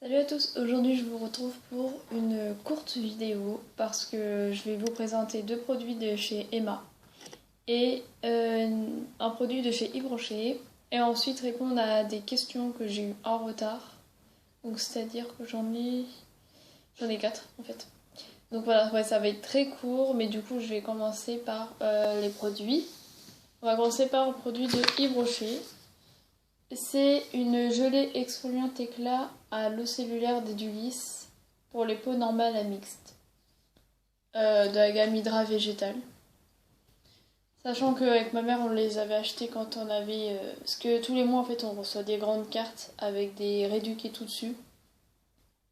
Salut à tous, aujourd'hui je vous retrouve pour une courte vidéo parce que je vais vous présenter deux produits de chez Emma et un produit de chez Yves Rocher et ensuite répondre à des questions que j'ai eues en retard. Donc c'est-à-dire que j'en ai 4 en fait. Donc voilà, ouais, ça va être très court mais du coup je vais commencer par les produits. On va commencer par le produit de Yves Rocher. C'est une gelée exfoliante éclat à l'eau cellulaire d'Edulis pour les peaux normales à mixtes, de la gamme Hydra végétale. Sachant qu'avec ma mère, on les avait achetés quand on avait... parce que tous les mois, en fait, on reçoit des grandes cartes avec des réducs et tout dessus.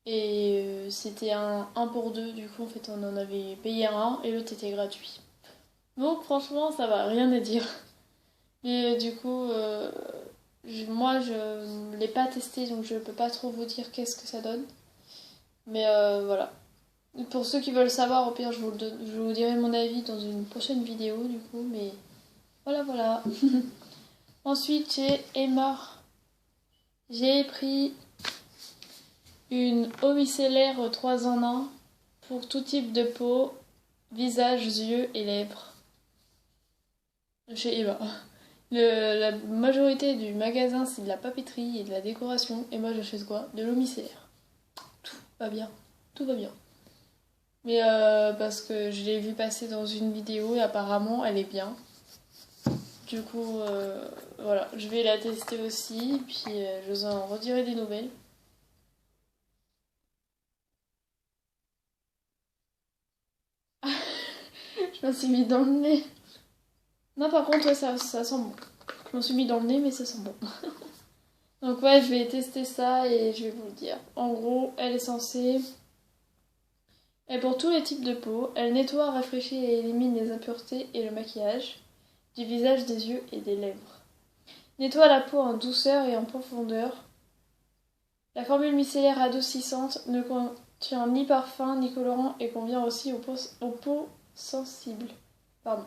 Et c'était un pour deux, du coup, en fait, on en avait payé un et l'autre était gratuit. Donc, franchement, ça va, rien à dire. Mais du coup, moi, je ne l'ai pas testé, donc je peux pas trop vous dire qu'est-ce que ça donne. Mais voilà. Pour ceux qui veulent savoir, au pire, je vous dirai mon avis dans une prochaine vidéo, du coup. Mais voilà, voilà. Ensuite, chez Emma, j'ai pris une eau micellaire 3 en 1 pour tout type de peau, visage, yeux et lèvres. Chez Emma. La majorité du magasin, c'est de la papeterie et de la décoration. Et moi, j'achète quoi? De l'eau micellaire. Tout va bien. Tout va bien. Mais parce que je l'ai vu passer dans une vidéo et apparemment, elle est bien. Du coup, voilà. Je vais la tester aussi. Puis, je vous en redirai des nouvelles. Je m'en suis mis dans le nez. Non, par contre, ouais, ça sent bon. Je m'en suis mis dans le nez, mais ça sent bon. Donc ouais, je vais tester ça et je vais vous le dire. En gros, elle est censée... Et pour tous les types de peau, elle nettoie, rafraîchit et élimine les impuretés et le maquillage du visage, des yeux et des lèvres. Nettoie la peau en douceur et en profondeur. La formule micellaire adoucissante ne contient ni parfum ni colorant et convient aussi aux peaux sensibles. Pardon.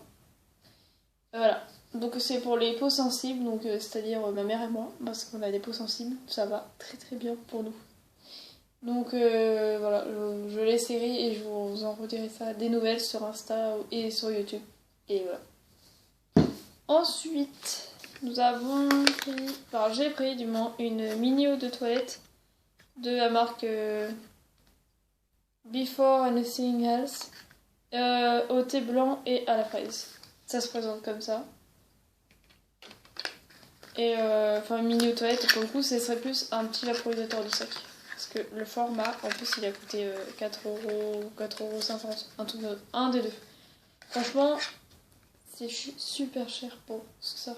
Voilà. Donc c'est pour les peaux sensibles, donc c'est-à-dire ma mère et moi, parce qu'on a des peaux sensibles, ça va très très bien pour nous. Donc voilà, je l'essaierai et je vous en redirai ça des nouvelles sur Insta et sur YouTube. Et voilà. Ensuite, nous avons pris, enfin j'ai pris du moins une mini eau de toilette de la marque Before Anything Else au thé blanc et à la fraise. Ça se présente comme ça. Et enfin une mini eau de toilette pour le coup, ce serait plus un petit vaporisateur de sac. Parce que le format, en plus, il a coûté 4€, 4,50€, un des deux. Franchement, c'est super cher pour ça.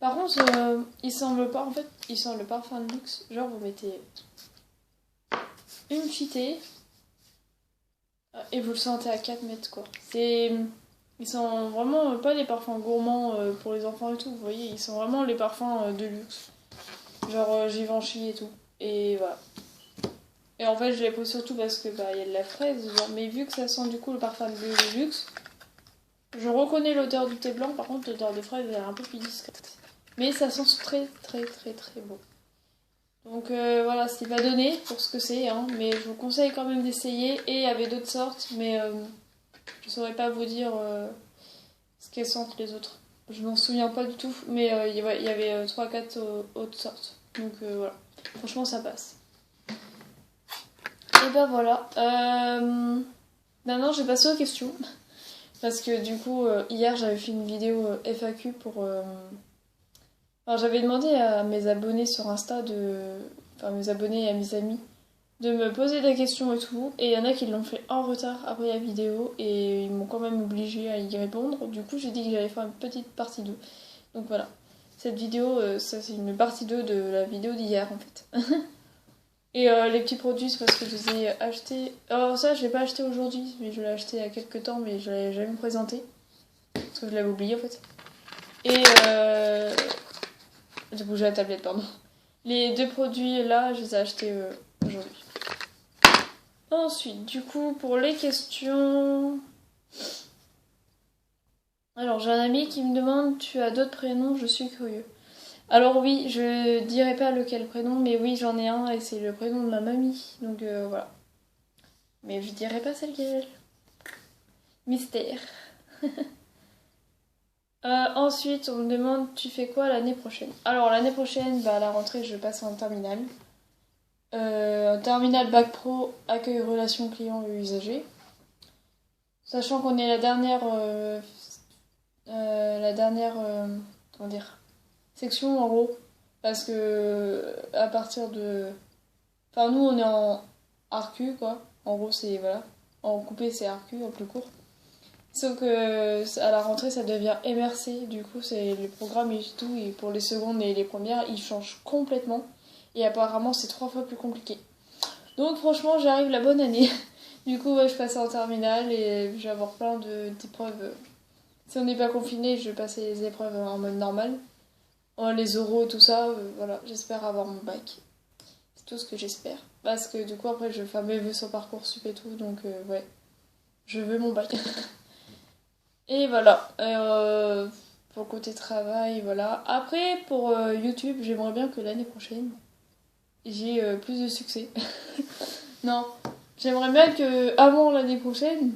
Par contre, il semble pas, en fait, il sent le parfum de luxe. Genre, vous mettez une petite et vous le sentez à 4 mètres, quoi. Ils sont vraiment pas des parfums gourmands pour les enfants et tout, vous voyez, ils sont vraiment les parfums de luxe. Genre Givenchy et tout. Et voilà. Et en fait, je les pose surtout parce que bah, y a de la fraise dedans. Mais vu que ça sent du coup le parfum de luxe, je reconnais l'odeur du thé blanc. Par contre, l'odeur de fraise elle est un peu plus discrète. Mais ça sent très très très très bon. Donc voilà, c'est pas donné pour ce que c'est, hein, mais je vous conseille quand même d'essayer. Et il y avait d'autres sortes, mais je saurais pas vous dire ce qu'elles sentent les autres. Je m'en souviens pas du tout, mais il y avait 3-4 autres sortes. Donc voilà, franchement ça passe. Et ben voilà. Maintenant, j'ai passé aux questions. Parce que du coup, hier, j'avais fait une vidéo FAQ pour... Alors, j'avais demandé à mes abonnés sur Insta Enfin, mes abonnés et à mes amis de me poser des questions et tout. Et il y en a qui l'ont fait en retard après la vidéo. Et ils m'ont quand même obligé à y répondre. Du coup, j'ai dit que j'allais faire une petite partie 2. Donc voilà. Cette vidéo, ça c'est une partie 2 de la vidéo d'hier en fait. Et les petits produits, c'est parce que je les ai achetés. Alors, ça, je l'ai pas acheté aujourd'hui, mais je l'ai acheté il y a quelques temps, mais je l'avais jamais présenté. Parce que je l'avais oublié en fait. Et j'ai bougé la tablette, pardon. Les deux produits là, je les ai achetés aujourd'hui. Ensuite, du coup, pour les questions. Alors, j'ai un ami qui me demande: tu as d'autres prénoms? Je suis curieux. Alors oui, je dirai pas lequel prénom, mais oui, j'en ai un et c'est le prénom de ma mamie. Donc voilà. Mais je dirai pas c'est lequel. Mystère. Ensuite, on me demande tu fais quoi l'année prochaine? Alors l'année prochaine, bah, à la rentrée, je passe en terminale. Terminale Bac Pro, accueil relations clients et usagers. Sachant qu'on est comment dire, section en gros. Parce que à partir de... Enfin nous on est en ARCU quoi. En gros c'est voilà. En coupé c'est ARCU en plus court. Sauf que à la rentrée ça devient MRC. Du coup c'est le programme et tout. Et pour les secondes et les premières ils changent complètement. Et apparemment c'est 3 fois plus compliqué. Donc franchement j'arrive la bonne année. Du coup ouais, je passe en terminale et je vais avoir plein d'épreuves. Si on n'est pas confiné, je vais passer les épreuves en mode normal. Les oraux, tout ça, voilà, j'espère avoir mon bac. C'est tout ce que j'espère. Parce que du coup, après, je vais faire mes vœux sur Parcoursup et tout, donc ouais, je veux mon bac. Et voilà, pour le côté travail, voilà. Après, pour YouTube, j'aimerais bien que l'année prochaine, j'ai plus de succès. Non, j'aimerais bien que avant l'année prochaine,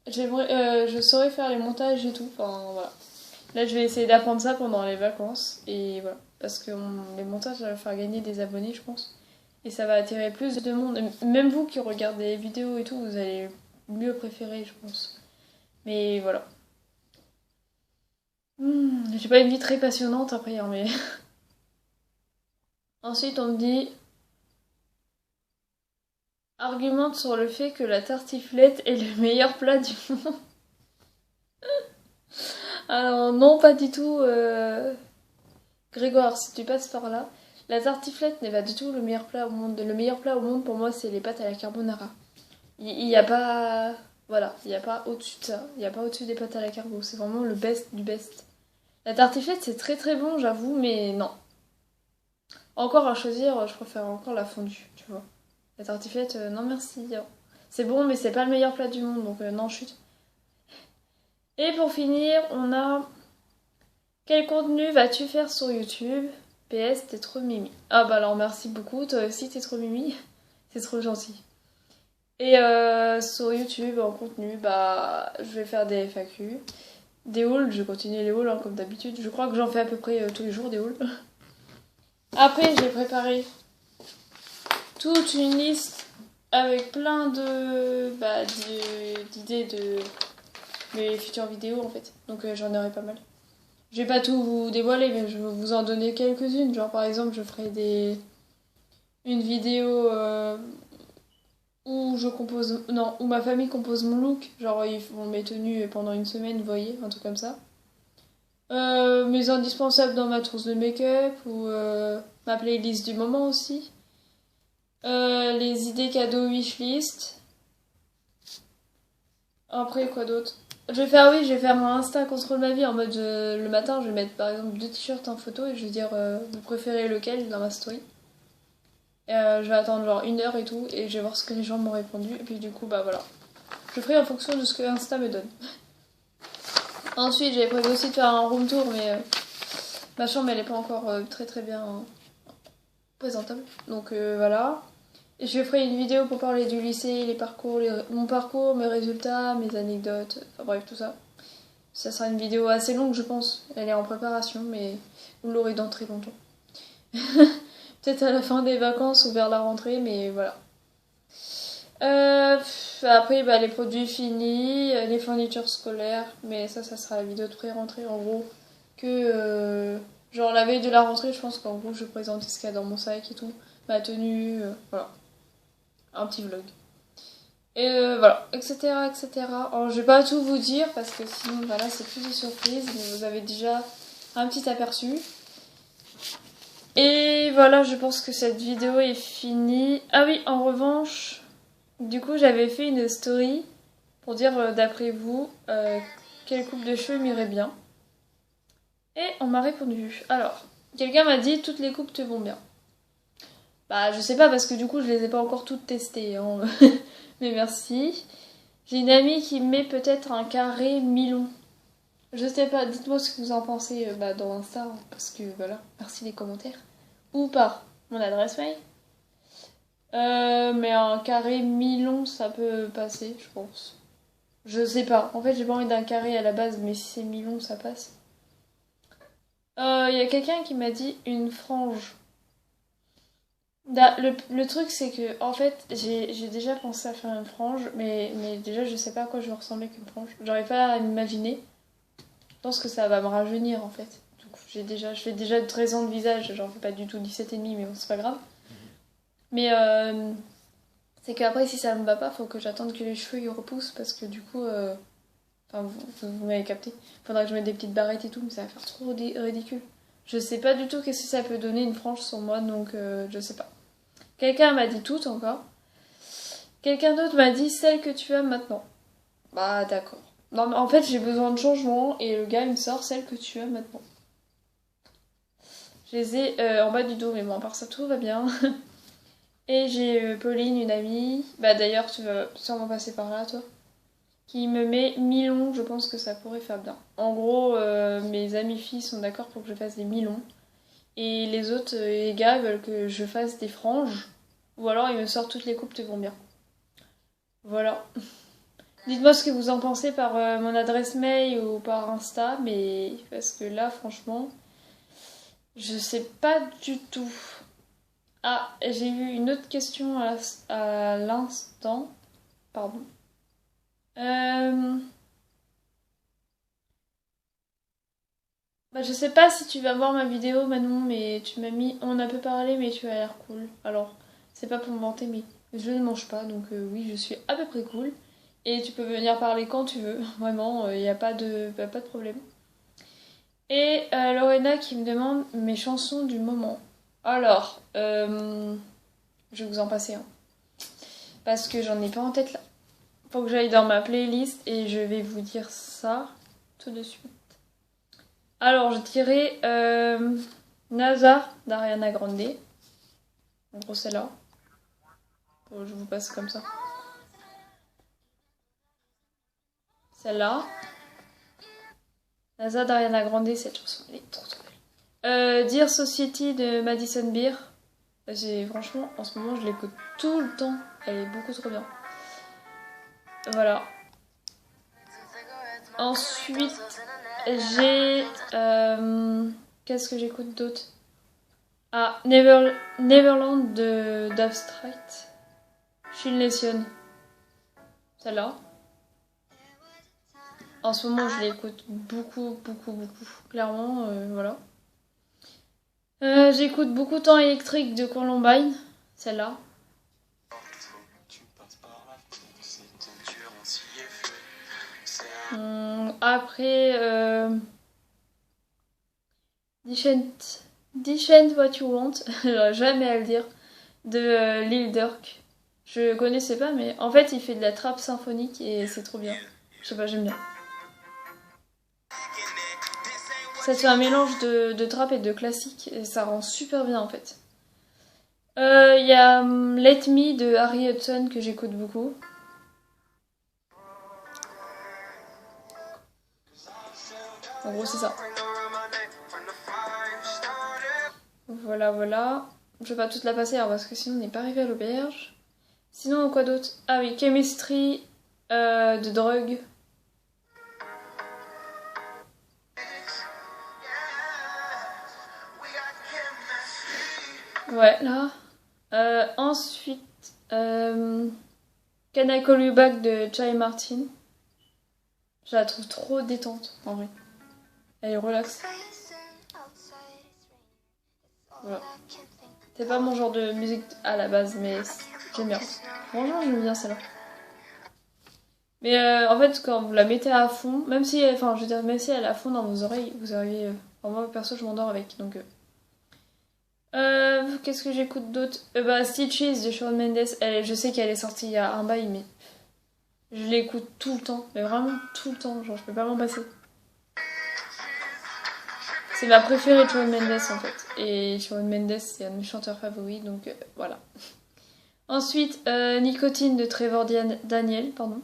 je saurais faire les montages et tout, enfin voilà. Là, je vais essayer d'apprendre ça pendant les vacances. Et voilà. Parce que les montages, ça va faire gagner des abonnés, je pense. Et ça va attirer plus de monde. Et même vous qui regardez les vidéos et tout, vous allez mieux préférer, je pense. Mais voilà. J'ai pas une vie très passionnante après, hein, mais... Ensuite, on me dit... Argumente sur le fait que la tartiflette est le meilleur plat du monde. Alors, non, pas du tout. Grégoire, si tu passes par là, la tartiflette n'est pas du tout le meilleur plat au monde. Le meilleur plat au monde pour moi, c'est les pâtes à la carbonara. Il n'y a pas. Voilà, il n'y a pas au-dessus de ça. Il n'y a pas au-dessus des pâtes à la carbo. C'est vraiment le best du best. La tartiflette, c'est très très bon, j'avoue, mais non. Encore à choisir, je préfère encore la fondue, tu vois. La tartiflette, non merci. C'est bon, mais c'est pas le meilleur plat du monde, donc non, chute. Et pour finir, on a quel contenu vas-tu faire sur YouTube? PS, t'es trop mimi. Ah bah alors merci beaucoup, toi aussi t'es trop mimi. C'est trop gentil. Et sur YouTube, en contenu, bah je vais faire des FAQ. Des hauls, je vais continuer les hauls hein, comme d'habitude. Je crois que j'en fais à peu près tous les jours des hauls. Après, j'ai préparé toute une liste avec plein d'idées de mes futures vidéos en fait. Donc j'en aurai pas mal. Je vais pas tout vous dévoiler, mais je vais vous en donner quelques-unes. Genre par exemple, je ferai une vidéo où je compose, non, où ma famille compose mon look. Genre ils font mes tenues pendant une semaine, vous voyez, un truc comme ça. Mes indispensables dans ma trousse de make-up ou ma playlist du moment aussi. Les idées cadeaux wishlist. Après quoi d'autre? Oui, je vais faire un Insta contrôle ma vie en mode le matin, je vais mettre par exemple 2 t-shirts en photo et je vais dire vous préférez lequel dans ma story. Je vais attendre genre 1 heure et tout et je vais voir ce que les gens m'ont répondu et puis du coup bah voilà. Je ferai en fonction de ce que Insta me donne. Ensuite j'ai prévu aussi de faire un room tour mais ma chambre elle est pas encore très très bien présentable. Donc voilà. Et je ferai une vidéo pour parler du lycée, mon parcours, mes résultats, mes anecdotes, enfin bref tout ça. Ça sera une vidéo assez longue je pense. Elle est en préparation mais vous l'aurez dans très longtemps. Peut-être à la fin des vacances ou vers la rentrée mais voilà. Après bah, les produits finis, les fournitures scolaires, mais ça sera la vidéo de pré-rentrée en gros. Genre la veille de la rentrée je pense qu'en gros je présente ce qu'il y a dans mon sac et tout. Ma tenue, voilà. Un petit vlog. Et voilà, etc., etc. Alors, je vais pas tout vous dire parce que sinon, voilà, c'est plus des surprises, mais vous avez déjà un petit aperçu. Et voilà, je pense que cette vidéo est finie. Ah oui, en revanche, du coup, j'avais fait une story pour dire, d'après vous, quelle coupe de cheveux m'irait bien. Et on m'a répondu. Alors, quelqu'un m'a dit, toutes les coupes te vont bien. Bah, je sais pas parce que du coup, je les ai pas encore toutes testées. Hein. Mais merci. J'ai une amie qui met peut-être un carré mi-long. Je sais pas, dites-moi ce que vous en pensez dans Insta, hein, parce que voilà, merci les commentaires. Ou par mon adresse mail. Mais un carré mi-long, ça peut passer, je pense. Je sais pas. En fait, j'ai pas envie d'un carré à la base, mais si c'est mi-long, ça passe. Il y a quelqu'un qui m'a dit une frange. Le truc, c'est que, en fait, j'ai déjà pensé à faire une frange, mais déjà, je sais pas à quoi je vais ressembler qu'une frange. J'arrive pas à m'imaginer. Je pense que ça va me rajeunir, en fait. Donc, je fais déjà 13 ans de visage, j'en fais pas du tout 17 et demi, mais bon, c'est pas grave. Mais c'est qu'après, si ça me va pas, faut que j'attende que les cheveux ils repoussent, parce que du coup, enfin, vous m'avez capté. Faudra que je mette des petites barrettes et tout, mais ça va faire trop ridicule. Je sais pas du tout qu'est-ce que ça peut donner une frange sur moi, donc je sais pas. Quelqu'un m'a dit toutes encore. Quelqu'un d'autre m'a dit celle que tu as maintenant. Bah d'accord. Non mais en fait j'ai besoin de changement et le gars il me sort celle que tu as maintenant. Je les ai en bas du dos mais bon à part ça tout va bien. Et j'ai Pauline, une amie. Bah d'ailleurs tu vas sûrement passer par là toi. Qui me met mi-long, je pense que ça pourrait faire bien. En gros mes amies filles sont d'accord pour que je fasse des mi-longs. Et les autres, les gars veulent que je fasse des franges. Ou alors ils me sortent toutes les coupes te vont bien. Voilà. Dites-moi ce que vous en pensez par mon adresse mail ou par Insta, mais parce que là, franchement, je sais pas du tout. Ah, j'ai eu une autre question à l'instant. Pardon. Euh... Bah, je sais pas si tu vas voir ma vidéo, Manon, mais tu m'as mis. On a peu parlé, mais tu as l'air cool. Alors, c'est pas pour me vanter, mais je ne mange pas, donc oui, je suis à peu près cool. Et tu peux venir parler quand tu veux, vraiment, il n'y a pas de problème. Et Lorena qui me demande mes chansons du moment. Alors, je vais vous en passer un. Parce que j'en ai pas en tête là. Faut que j'aille dans ma playlist et je vais vous dire ça tout de suite. Alors, je dirais NASA d'Ariana Grande. En gros, celle-là. Bon, je vous passe comme ça. Celle-là. NASA d'Ariana Grande, cette chanson, elle est trop trop belle. Dear Society de Madison Beer. Franchement, en ce moment, je l'écoute tout le temps. Elle est beaucoup trop bien. Voilà. Ensuite, j'ai... qu'est-ce que j'écoute d'autre? Ah, Neverland de d'Abstract. Nation. Celle-là. En ce moment, je l'écoute beaucoup, beaucoup, beaucoup. Clairement, voilà. J'écoute beaucoup Temps électrique de Columbine. Celle-là. Après, Dishent What You Want, j'aurais jamais à le dire, de Lil Durk. Je connaissais pas, mais en fait, il fait de la trappe symphonique et c'est trop bien. Je sais pas, j'aime bien. Ça fait un mélange de trap et de classique et ça rend super bien en fait. Il y a Let Me de Harry Hudson que j'écoute beaucoup. En gros, c'est ça. Voilà, voilà. Je vais pas toute la passer alors, parce que sinon on n'est pas arrivé à l'auberge. Sinon, quoi d'autre? Ah oui, Chemistry de Drogue. Ouais, là. Ensuite, Can I Call You Back de Chai Martin. Je la trouve trop détente, en vrai. Elle est relaxe. Voilà. C'est pas mon genre de musique à la base, mais j'aime bien. Franchement, j'aime bien celle-là. Mais en fait, quand vous la mettez à fond, même si, enfin, je veux dire, même si elle est à fond dans vos oreilles, vous arrivez. Enfin, moi, perso, je m'endors avec, donc. Qu'est-ce que j'écoute d'autre? Bah, Stitches de Shawn Mendes. Je sais qu'elle est sortie il y a un bail, mais je l'écoute tout le temps, mais vraiment tout le temps. Genre, je peux pas m'en passer. C'est ma préférée de Shawn Mendes en fait. Et Shawn Mendes, c'est un de mes chanteurs favoris, donc voilà. Ensuite, Nicotine de Trevor Daniel, pardon.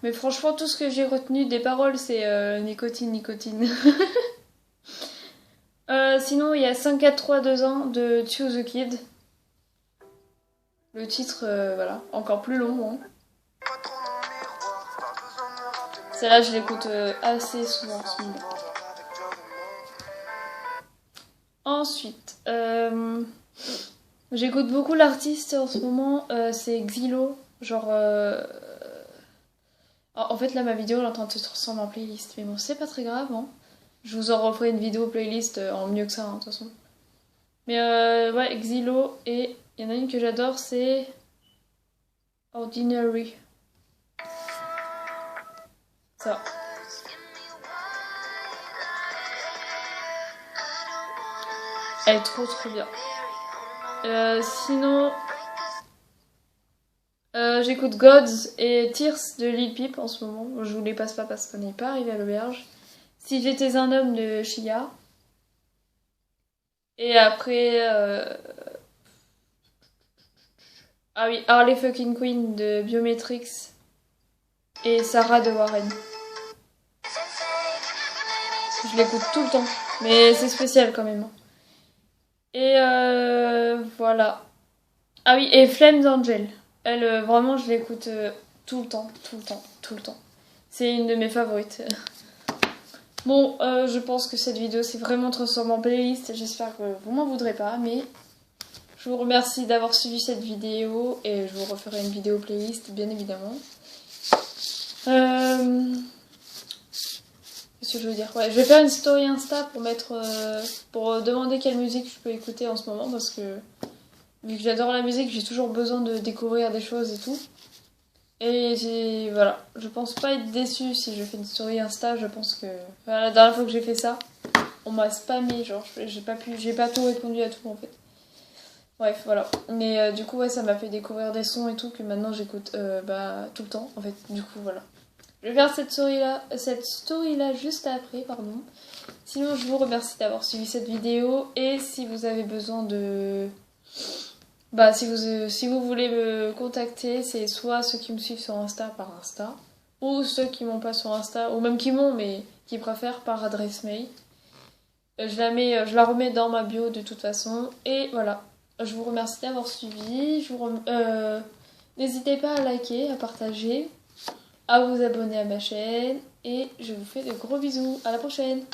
Mais franchement, tout ce que j'ai retenu des paroles, c'est nicotine, nicotine. Sinon, il y a 5-4-3-2 ans de Choose the Kid. Le titre, voilà, encore plus long. Hein. Celle-là, je l'écoute assez souvent en ce moment. Ensuite, j'écoute beaucoup l'artiste en ce moment, c'est Xylo. Genre, en fait, là, ma vidéo elle est en train de se transformer en playlist. Mais bon, c'est pas très grave, hein. Je vous en referai une vidéo playlist en mieux que ça, hein, de toute façon. Mais ouais, Xylo, et il y en a une que j'adore, c'est Ordinary. Ça. Elle est trop trop bien. Sinon, j'écoute Gods et Tears de Lil Peep en ce moment. Je vous les passe pas parce qu'on n'est pas arrivé à l'auberge. Si j'étais un homme de Shia. Et après... Ah oui, Harley fucking Quinn de Biometrix. Et Sarah de Warren. Je l'écoute tout le temps. Mais c'est spécial quand même. Et voilà. Ah oui, et Flames Angel. Elle, vraiment, je l'écoute tout le temps, tout le temps, tout le temps. C'est une de mes favorites. Bon, je pense que cette vidéo s'est vraiment transformée en playlist. J'espère que vous m'en voudrez pas, mais je vous remercie d'avoir suivi cette vidéo et je vous referai une vidéo playlist, bien évidemment. Qu'est-ce que je veux dire? Ouais, je vais faire une story Insta pour mettre, pour demander quelle musique je peux écouter en ce moment parce que vu que j'adore la musique, j'ai toujours besoin de découvrir des choses et tout. Et voilà, je pense pas être déçue si je fais une story Insta. Je pense que voilà, la dernière fois que j'ai fait ça, on m'a spammé, genre j'ai pas tout répondu à tout en fait. Bref, voilà. Mais du coup, ouais, ça m'a fait découvrir des sons et tout que maintenant j'écoute tout le temps en fait. Du coup, voilà. Je vais faire cette story là juste après, pardon. Sinon, je vous remercie d'avoir suivi cette vidéo et si vous avez besoin de si vous voulez me contacter, c'est soit ceux qui me suivent sur Insta par Insta, ou ceux qui m'ont pas sur Insta, ou même qui m'ont, mais qui préfèrent par adresse mail. Je la remets dans ma bio de toute façon. Et voilà, je vous remercie d'avoir suivi. N'hésitez pas à liker, à partager, à vous abonner à ma chaîne. Et je vous fais de gros bisous. À la prochaine!